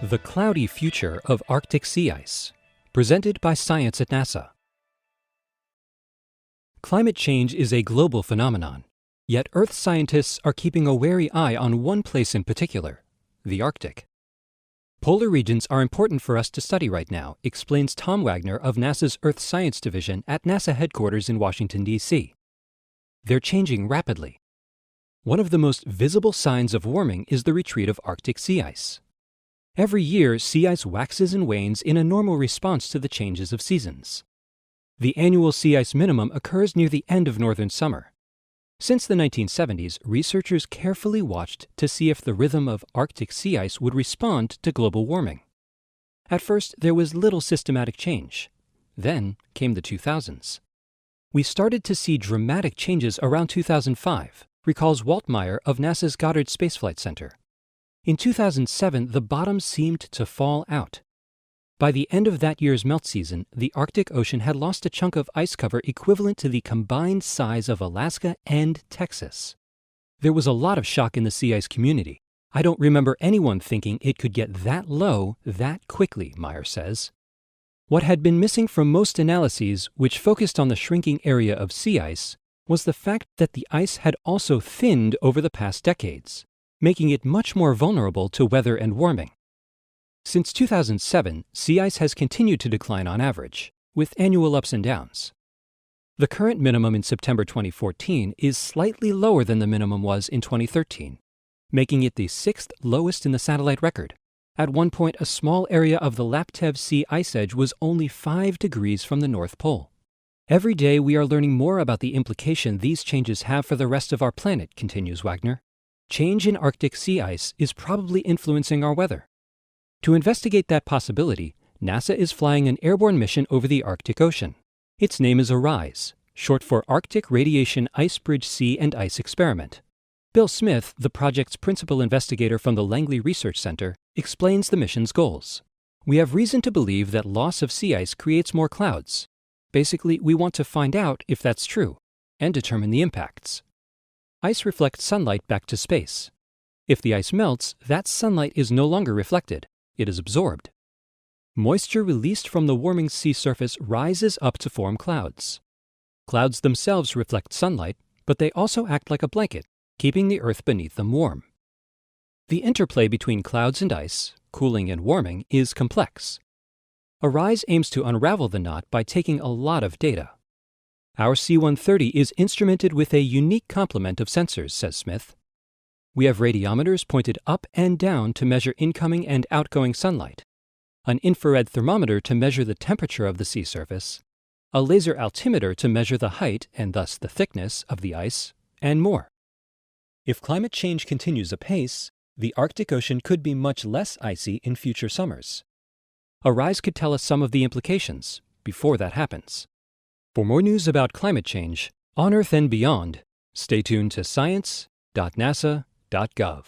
The Cloudy Future of Arctic Sea Ice, presented by Science at NASA. Climate change is a global phenomenon, yet Earth scientists are keeping a wary eye on one place in particular, the Arctic. Polar regions are important for us to study right now, explains Tom Wagner of NASA's Earth Science Division at NASA headquarters in Washington, D.C. They're changing rapidly. One of the most visible signs of warming is the retreat of Arctic sea ice. Every year, sea ice waxes and wanes in a normal response to the changes of seasons. The annual sea ice minimum occurs near the end of northern summer. Since the 1970s, researchers carefully watched to see if the rhythm of Arctic sea ice would respond to global warming. At first, there was little systematic change. Then came the 2000s. We started to see dramatic changes around 2005, recalls Walt Meyer of NASA's Goddard Space Flight Center. In 2007, the bottom seemed to fall out. By the end of that year's melt season, the Arctic Ocean had lost a chunk of ice cover equivalent to the combined size of Alaska and Texas. There was a lot of shock in the sea ice community. I don't remember anyone thinking it could get that low that quickly, Meyer says. What had been missing from most analyses, which focused on the shrinking area of sea ice, was the fact that the ice had also thinned over the past decades, making it much more vulnerable to weather and warming. Since 2007, sea ice has continued to decline on average, with annual ups and downs. The current minimum in September 2014 is slightly lower than the minimum was in 2013, making it the sixth lowest in the satellite record. At one point, a small area of the Laptev Sea ice edge was only 5 degrees from the North Pole. Every day we are learning more about the implication these changes have for the rest of our planet, continues Wagner. Change in Arctic sea ice is probably influencing our weather. To investigate that possibility, NASA is flying an airborne mission over the Arctic Ocean. Its name is ARISE, short for Arctic Radiation Ice Bridge Sea and Ice Experiment. Bill Smith, the project's principal investigator from the Langley Research Center, explains the mission's goals. We have reason to believe that loss of sea ice creates more clouds. Basically, we want to find out if that's true and determine the impacts. Ice reflects sunlight back to space. If the ice melts, that sunlight is no longer reflected. It is absorbed. Moisture released from the warming sea surface rises up to form clouds. Clouds themselves reflect sunlight, but they also act like a blanket, keeping the Earth beneath them warm. The interplay between clouds and ice, cooling and warming, is complex. ARISE aims to unravel the knot by taking a lot of data. Our C-130 is instrumented with a unique complement of sensors, says Smith. We have radiometers pointed up and down to measure incoming and outgoing sunlight, an infrared thermometer to measure the temperature of the sea surface, a laser altimeter to measure the height and thus the thickness of the ice, and more. If climate change continues apace, the Arctic Ocean could be much less icy in future summers. ARISE could tell us some of the implications before that happens. For more news about climate change, on Earth and beyond, stay tuned to science.nasa.gov.